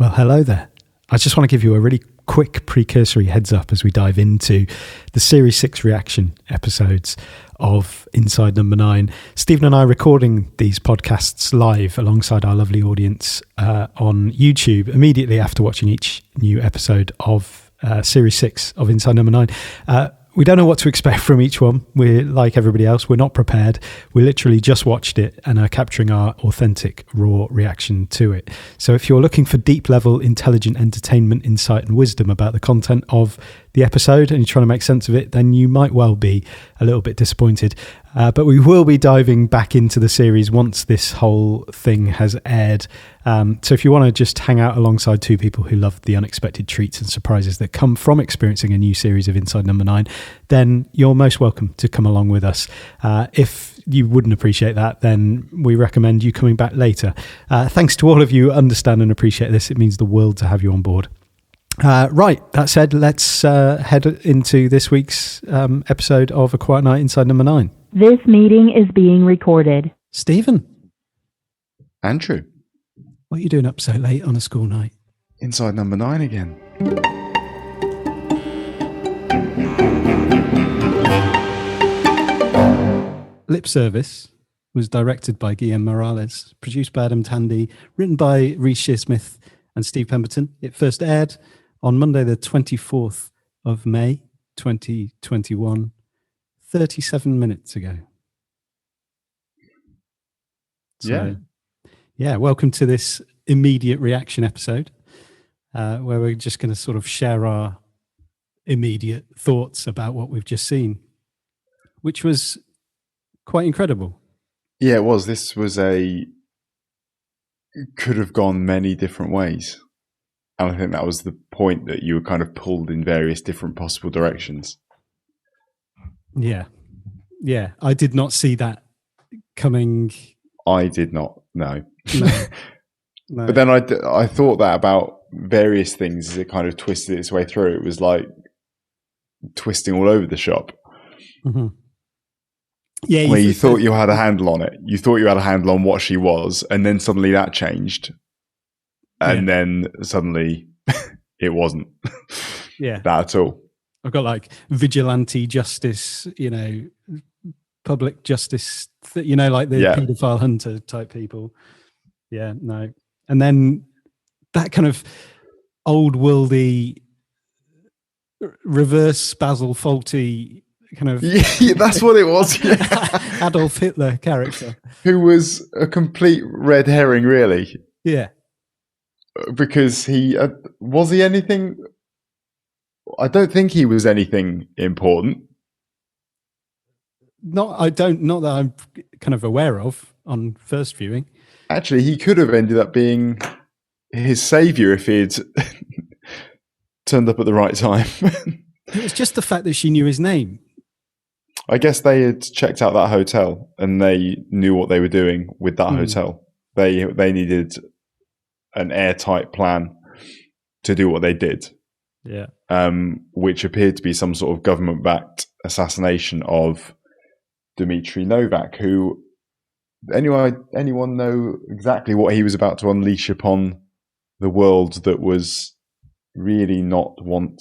Well, hello there. I just want to give you a really quick precursory heads up as we dive into the Series 6 reaction episodes of Inside Number 9. Stephen and I are recording these podcasts live alongside our lovely audience on YouTube immediately after watching each new episode of Series 6 of Inside Number 9. We don't know what to expect from each one. We're like everybody else. We're not prepared. We literally just watched it and are capturing our authentic, raw reaction to it. So if you're looking for deep level, intelligent entertainment, insight and wisdom about the content of the episode and you're trying to make sense of it, then you might well be a little bit disappointed. But we will be diving back into the series once this whole thing has aired. So if you want to just hang out alongside two people who love the unexpected treats and surprises that come from experiencing a new series of Inside Number 9, then you're most welcome to come along with us. If you wouldn't appreciate that, then we recommend you coming back later. Thanks to all of you who understand and appreciate this. It means the world to have you on board. Right, that said, let's head into this week's episode of A Quiet Night Inside Number 9. This meeting is being recorded. Stephen. Andrew. What are you doing up so late on a school night? Inside Number 9 again. Lip Service was directed by Guillermo Morales, produced by Adam Tandy, written by Reece Shearsmith and Steve Pemberton. It first aired on Monday the 24th of May 2021, 37 minutes ago. So, yeah, welcome to this immediate reaction episode where we're just going to sort of share our immediate thoughts about what we've just seen, which was quite incredible. Yeah, it was. This was it could have gone many different ways. And I think that was the point, that you were kind of pulled in various different possible directions. Yeah. Yeah. I did not see that coming. I did not, no. No. No. But then I thought that about various things as it kind of twisted its way through. It was like twisting all over the shop. Mm-hmm. Yeah, where you thought you had a handle on it. You thought you had a handle on what she was, and then suddenly that changed. And then suddenly it wasn't. Yeah. That at all. I've got like vigilante justice, public justice, like the paedophile hunter type people. Yeah, no. And then that kind of old worldy, reverse Basil Fawlty kind of... Yeah, that's what it was. Yeah. Adolf Hitler character. Who was a complete red herring, really. Yeah. Because was he anything... I don't think he was anything important. Not that I'm kind of aware of on first viewing. Actually, he could have ended up being his saviour if he'd turned up at the right time. It was just the fact that she knew his name. I guess they had checked out that hotel and they knew what they were doing with that hotel. They needed an airtight plan to do what they did. Yeah. Which appeared to be some sort of government-backed assassination of Dmitry Novak, who anyone know exactly what he was about to unleash upon the world that was really not what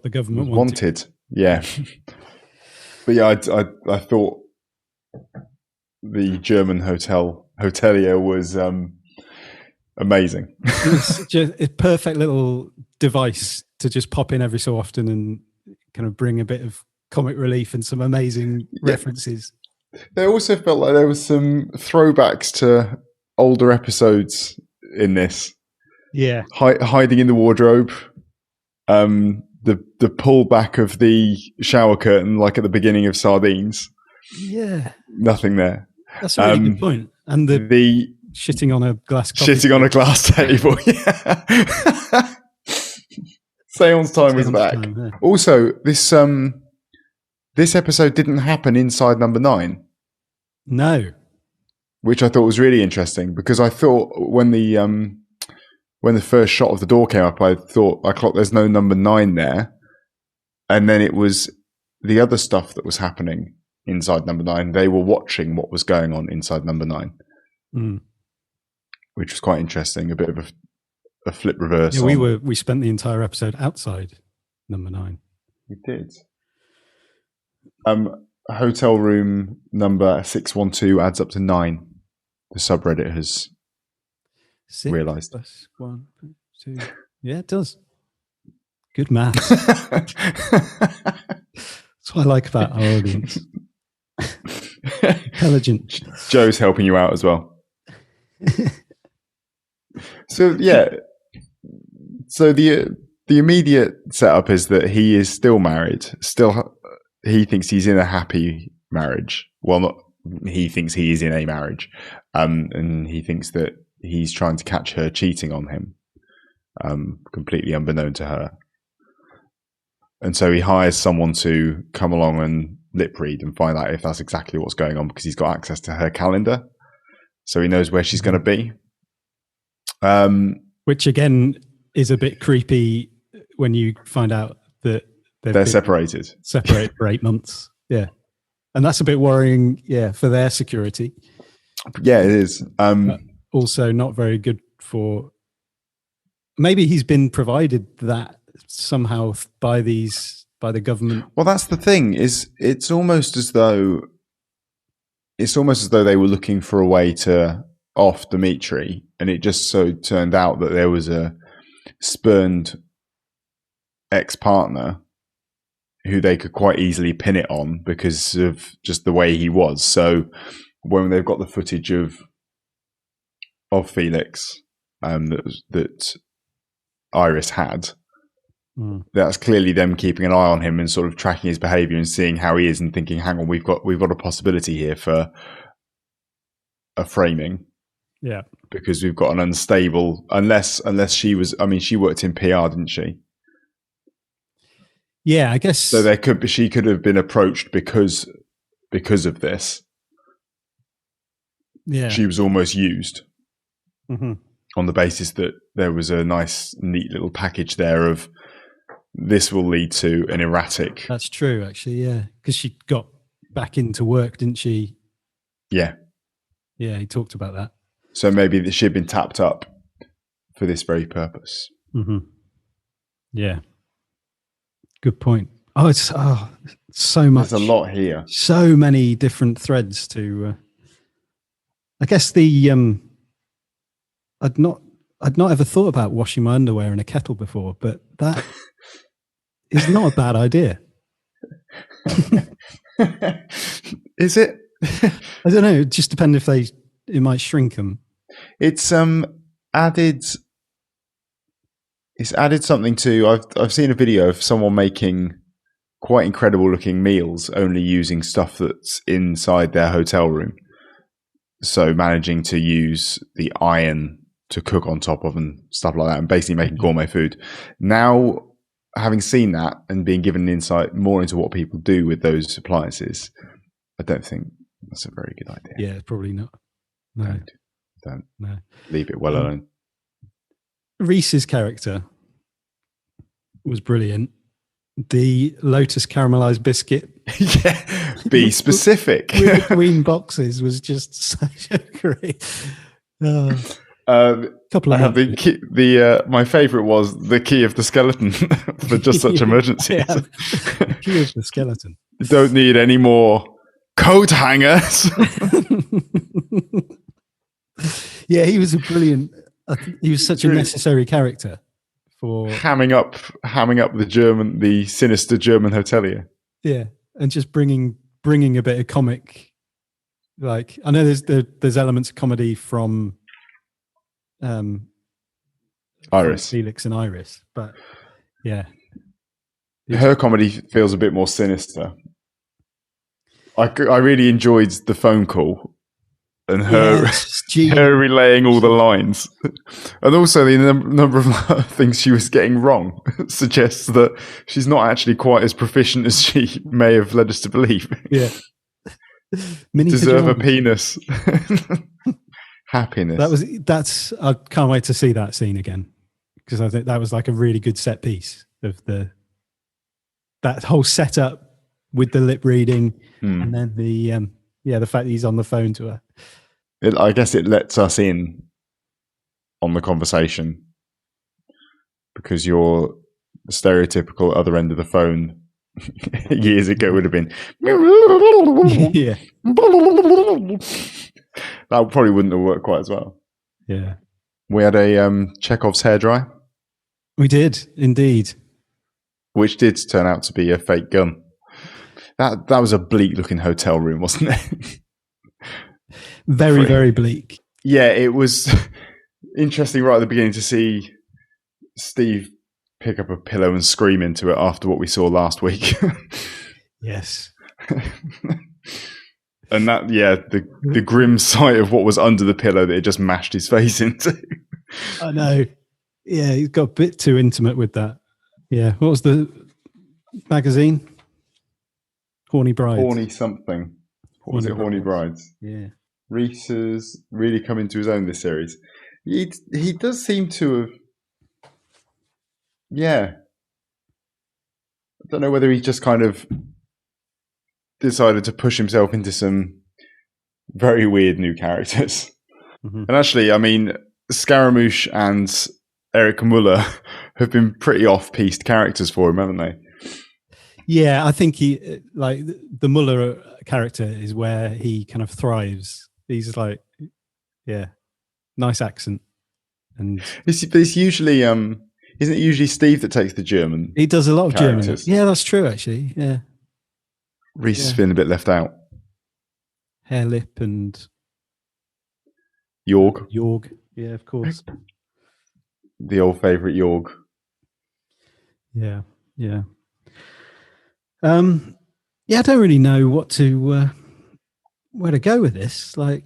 the government wanted. Yeah. But yeah, I thought the German hotelier was amazing. It's just a perfect little device to just pop in every so often and kind of bring a bit of comic relief and some amazing references. They also felt like there was some throwbacks to older episodes in this. Yeah. Hiding in the wardrobe. The pullback of the shower curtain, like at the beginning of Sardines. Yeah. Nothing there. That's a really good point. And the shitting on a glass coffee shitting on a glass table. Yeah. Seance time is back. Yeah. Also, this episode didn't happen inside Number 9. No. Which I thought was really interesting, because I thought when the first shot of the door came up, I clocked there's no Number 9 there. And then it was the other stuff that was happening inside Number 9. They were watching what was going on inside Number 9. Mm. which was quite interesting. A bit of a flip reverse. Yeah, we spent the entire episode outside number 9. We did. Hotel room number 612 adds up to 9. The subreddit has 6 realised. plus 1, 2. Yeah, it does. Good maths. That's what I like about our audience. Intelligent. Joe's helping you out as well. So yeah. So the immediate setup is that he is still married. Still, he thinks he's in a happy marriage. Well, not he thinks he is in a marriage, and he thinks that he's trying to catch her cheating on him, completely unbeknown to her. And so he hires someone to come along and lip read and find out if that's exactly what's going on, because he's got access to her calendar, so he knows where she's going to be. Which again is a bit creepy when you find out that they're separated for 8 months. Yeah, and that's a bit worrying. Yeah, for their security. Yeah, it is. Also, not very good for. Maybe he's been provided that somehow by the government. Well, that's the thing. It's almost as though they were looking for a way to off Dimitri, and it just so turned out that there was a spurned ex-partner who they could quite easily pin it on because of just the way he was. So when they've got the footage of Felix that Iris had, that's clearly them keeping an eye on him and sort of tracking his behaviour and seeing how he is and thinking, hang on, we've got a possibility here for a framing. Yeah. Because we've got an unstable, unless she was, I mean, she worked in PR, didn't she? Yeah, I guess. So she could have been approached because of this. Yeah. She was almost used on the basis that there was a nice, neat little package there of this will lead to an erratic. That's true, actually, yeah. Because she got back into work, didn't she? Yeah. Yeah, he talked about that. So maybe she'd been tapped up for this very purpose. Yeah. Good point. Oh, it's so much. There's a lot here. So many different threads to. I guess I'd not ever thought about washing my underwear in a kettle before, but that is not a bad idea. Is it? I don't know. It just depends if it might shrink them. It's added. It's added something to. I've seen a video of someone making quite incredible looking meals only using stuff that's inside their hotel room. So managing to use the iron to cook on top of and stuff like that, and basically making gourmet food. Now, having seen that and being given an insight more into what people do with those appliances, I don't think that's a very good idea. Yeah, probably not. No. Don't. No. Leave it well alone. Reese's character was brilliant. The Lotus caramelized biscuit. Yeah, be specific. With the green boxes was just such a great. Couple of my favourite was the key of the skeleton for just such emergencies. Yeah, the key of the skeleton. You don't need any more coat hangers. Yeah, he was a brilliant. He was such a necessary character for hamming up the sinister German hotelier. Yeah, and just bringing a bit of comic. Like, I know there's elements of comedy from Iris, Felix and Iris, but yeah, her comedy feels a bit more sinister. I really enjoyed the phone call and her relaying all the lines, and also the number of things she was getting wrong suggests that she's not actually quite as proficient as she may have led us to believe. Yeah, deserve a penis. Happiness. I can't wait to see that scene again, because I think that was like a really good set piece of that whole setup with the lip reading and then the fact that he's on the phone to her. I guess it lets us in on the conversation because you're the stereotypical other end of the phone years ago would have been Yeah. that probably wouldn't have worked quite as well. Yeah. We had a Chekhov's hairdryer, We did, indeed. which did turn out to be a fake gun. That was a bleak looking hotel room, wasn't it? Very, very bleak. Yeah, it was interesting right at the beginning to see Steve pick up a pillow and scream into it after what we saw last week. Yes. And that, yeah, the grim sight of what was under the pillow that it just mashed his face into. I know. Yeah, he got a bit too intimate with that. Yeah. What was the magazine? Horny Brides. Horny something. What was it? Horny Brides. Yeah. Reese has really come into his own this series. He does seem to have, yeah. I don't know whether he just kind of decided to push himself into some very weird new characters. Mm-hmm. And actually, I mean, Scaramouche and Eric Muller have been pretty off-piste characters for him, haven't they? Yeah, I think he, like, the Muller character is where he kind of thrives. He's like, yeah, nice accent. And It's usually, isn't it usually Steve that takes the German? he does a lot of German. characters? Yeah, that's true, actually. Yeah. Reese has Yeah. been a bit left out. Hair Lip and Jorg, Jorg. Yeah, of course. the old favourite Jorg. Yeah, yeah. Yeah, I don't really know what to where to go with this. Like,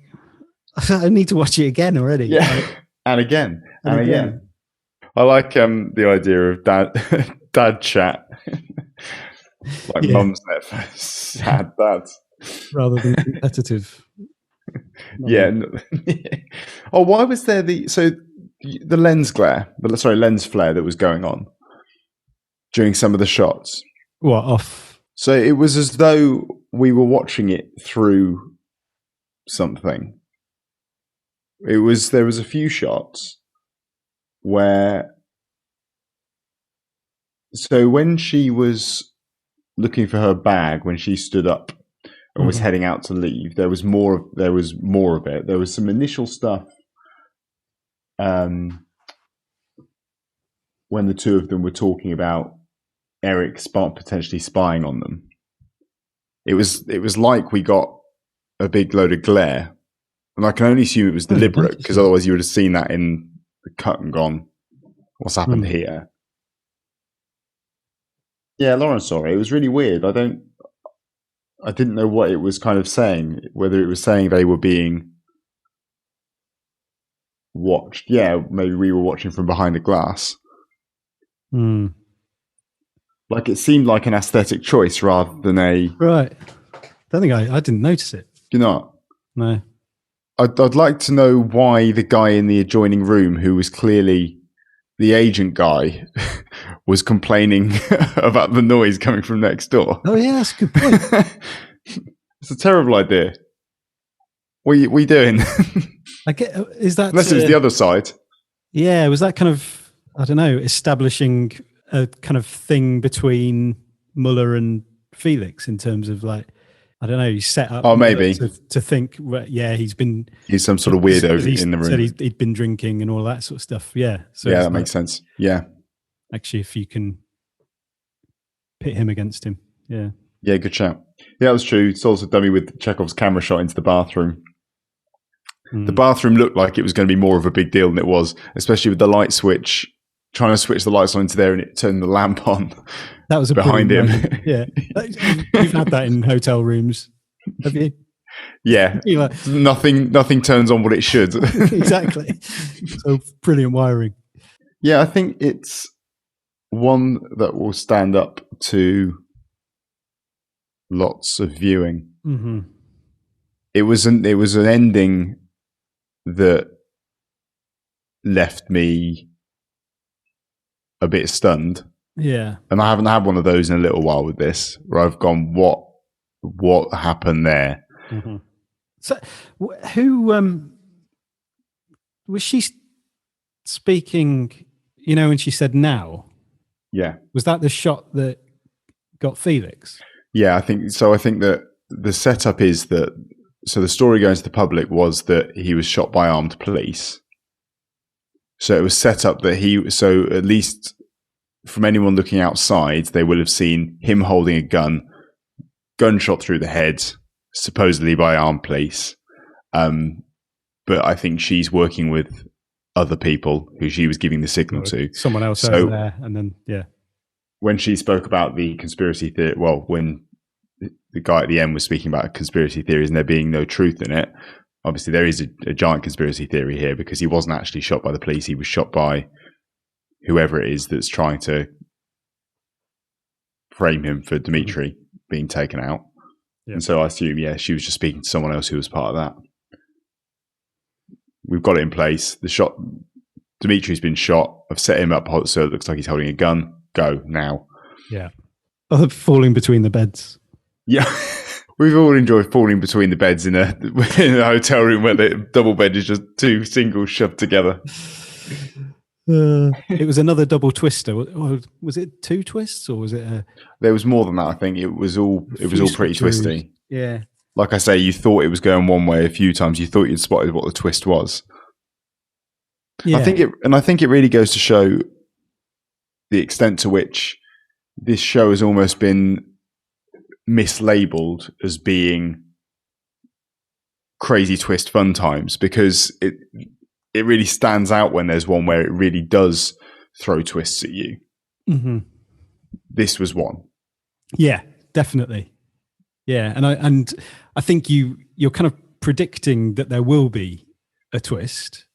I need to watch it again already. Yeah, Like, and again, and and again. I like the idea of dad chat, like Yeah. mum's net for sad dads. rather than competitive. Yeah. Oh, why was there the lens lens flare that was going on during some of the shots? What, off? So it was as though we were watching it through something. There was a few shots where, so when she was looking for her bag, when she stood up and was heading out to leave, there was more of it. There was some initial stuff when the two of them were talking about Eric potentially spying on them. It was like we got a big load of glare, and I can only assume it was deliberate, because otherwise you would have seen that in the cut and gone, what's happened here? Yeah, Lauren saw it. It was really weird. I didn't know what it was kind of saying, whether it was saying they were being watched. Yeah, maybe we were watching from behind the glass. Like, it seemed like an aesthetic choice rather than a... Right. Don't think I didn't notice it. You know, No. I'd like to know why the guy in the adjoining room, who was clearly the agent guy, was complaining about the noise coming from next door. Oh, yeah, that's a good point. It's a terrible idea. What are you doing? I get, is that... Unless it was the other side. Yeah, was that kind of, I don't know, establishing a kind of thing between Muller and Felix in terms of, like, I don't know, he set up maybe to think, well, yeah, he's some sort of weirdo he in the room. said he'd been drinking and all that sort of stuff. Yeah. So Yeah, that makes sense. Yeah. Actually, if you can pit him against him. Yeah. Yeah, good shout. Yeah, that's true. It's also dummy with Chekhov's camera shot into the bathroom. The bathroom looked like it was going to be more of a big deal than it was, especially with the light switch, trying to switch the lights on into there and it turned the lamp on. That was behind him. Yeah. You've had that in hotel rooms, have you? Yeah. Like, nothing turns on what it should. Exactly. So brilliant wiring. Yeah, I think it's one that will stand up to lots of viewing. Mm-hmm. It was an ending that left me a bit stunned. Yeah. And I haven't had one of those in a little while with this, where I've gone, what happened there? So who was she speaking, when she said now, Yeah. was that the shot that got Felix? Yeah, I think so. I think that the setup is that, so the story going to the public was that he was shot by armed police. So it was set up that so at least from anyone looking outside, they will have seen him holding a gunshot through the head, supposedly by armed police. But I think she's working with other people who she was giving the signal to. Someone else over there, and then, yeah. When she spoke about the conspiracy theory, when the guy at the end was speaking about conspiracy theories and there being no truth in it, obviously there is a giant conspiracy theory here, because he wasn't actually shot by the police. He was shot by whoever it is that's trying to frame him for Dmitry being taken out. Yeah. And so I assume, she was just speaking to someone else who was part of that. We've got it in place. Dimitri's been shot. I've set him up so it looks like he's holding a gun. Go now. Yeah. Falling between the beds. Yeah. We've all enjoyed falling between the beds in a hotel room where the double bed is just two singles shoved together. It was another double twister. Was it 2 twists, or was it There was more than that, I think. It was all pretty twisty. Yeah. Like I say, you thought it was going one way a few times. You thought you'd spotted what the twist was. Yeah. I think it really goes to show the extent to which this show has almost been mislabeled as being crazy twist fun times, because it really stands out when there's one where it really does throw twists at you. Mm-hmm. This was one. Yeah, definitely. Yeah, and I think you're kind of predicting that there will be a twist.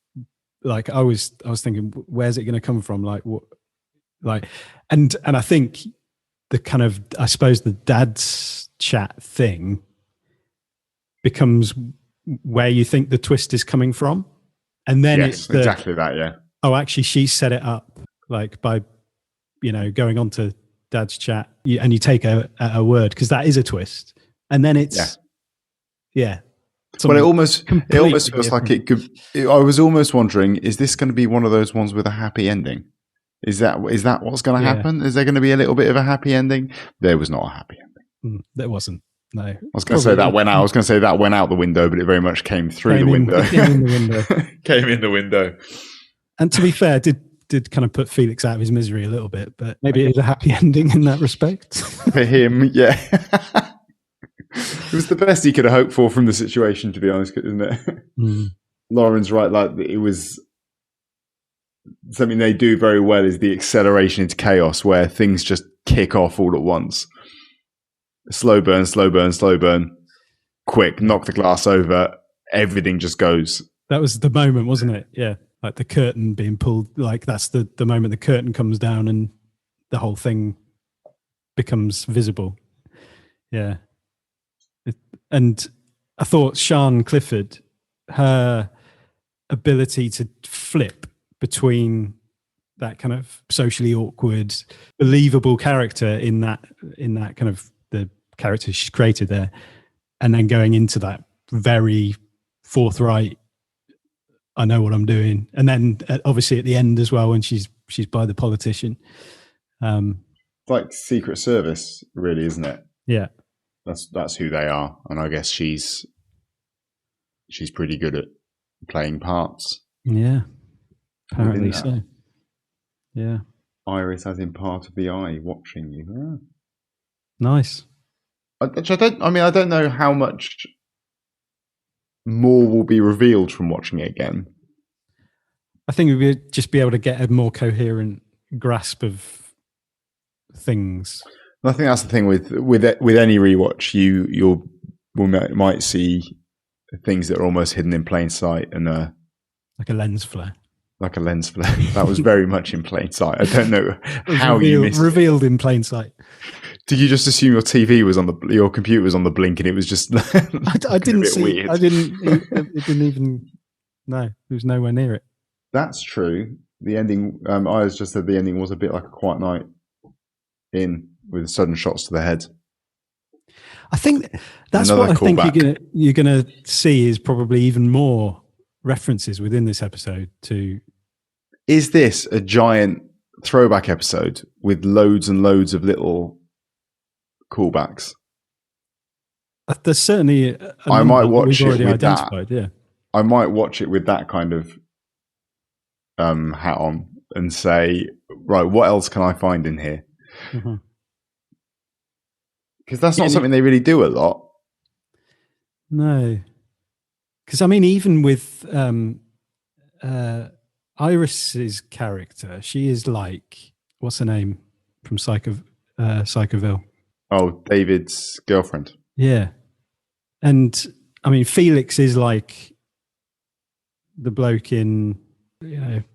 Like I was thinking, where's it going to come from? Like what? Like, and I think the kind of, I suppose, the dad's chat thing becomes where you think the twist is coming from, and then it's exactly that. Yeah. Oh, actually, she set it up like by going on to dad's chat, and you take a word, because that is a twist. And then it's, Well, it almost feels like it could. I was almost wondering, is this going to be one of those ones with a happy ending? Is that what's going to happen? Is there going to be a little bit of a happy ending? There was not a happy ending. There wasn't. No. I was going to say that went out. I was going to say that went out the window, but it very much came through the window. Came in the window. Came in the window. And to be fair, did kind of put Felix out of his misery a little bit, but maybe it is a happy ending in that respect. For him, yeah. It was the best he could have hoped for from the situation, to be honest, isn't it? Mm. Lauren's right. Like, it was something they do very well, is the acceleration into chaos, where things just kick off all at once. Slow burn, slow burn, slow burn. Quick, knock the glass over. Everything just goes. That was the moment, wasn't it? Yeah. Like the curtain being pulled. Like that's the moment the curtain comes down and the whole thing becomes visible. Yeah. And I thought Sian Clifford, her ability to flip between that kind of socially awkward, believable character in that kind of the character she's created there, and then going into that very forthright, I know what I'm doing, and then obviously at the end as well when she's by the politician. Like Secret Service, really, isn't it? Yeah. That's who they are, and I guess she's pretty good at playing parts. Yeah, apparently so. Yeah, Iris as in part of the eye, watching you. Yeah. Nice. I don't know how much more will be revealed from watching it again. I think we would just be able to get a more coherent grasp of things. I think that's the thing with any rewatch. You might see things that are almost hidden in plain sight, and like a lens flare. Like a lens flare. That was very much in plain sight. I don't know how you missed revealed in plain sight. Did you just assume your TV was your computer was on the blink, and it was just? I didn't see. Weird. I didn't. It didn't even. No, it was nowhere near it. That's true. The ending. I just said the ending was a bit like A Quiet Night In, with sudden shots to the head. I think that's what I think you're gonna see is probably even more references within this episode to is this a giant throwback episode with loads and loads of callbacks? There's certainly I might watch we've it already with identified. that. Yeah, I might watch it with that kind of hat on and say, right, what else can I find in here? Because that's not something they really do a lot. No, because I mean, even with Iris's character, she is like, what's her name from Psychoville? Oh, David's girlfriend. Yeah, and I mean, Felix is like the bloke in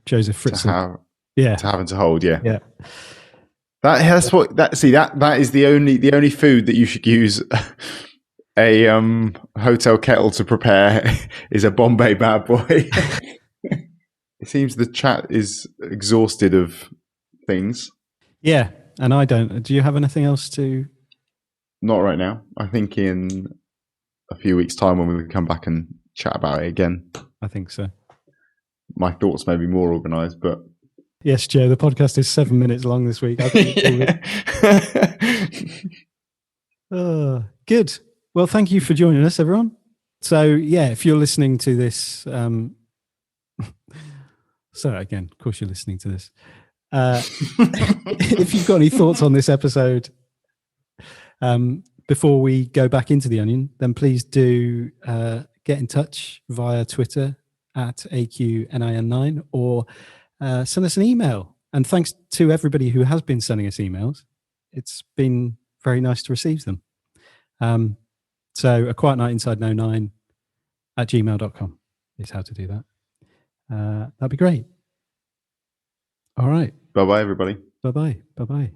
Joseph Fritzl. To have and to hold. Yeah. Yeah. That's what that. See that is the only food that you should use a hotel kettle to prepare is a Bombay Bad Boy. It seems the chat is exhausted of things. Yeah, and I don't. Do you have anything else to? Not right now. I think in a few weeks' time when we come back and chat about it again. I think so. My thoughts may be more organised, but. Yes, Joe, the podcast is 7 minutes long this week. Good. Well, thank you for joining us, everyone. So, yeah, if you're listening to this, so again, of course you're listening to this. If you've got any thoughts on this episode, before we go back into The Onion, then please do get in touch via Twitter at AQNIN9 or send us an email. And thanks to everybody who has been sending us emails. It's been very nice to receive them. So a quiet night inside 09 at gmail.com is how to do that. That'd be great. All right. Bye-bye, everybody. Bye-bye. Bye-bye.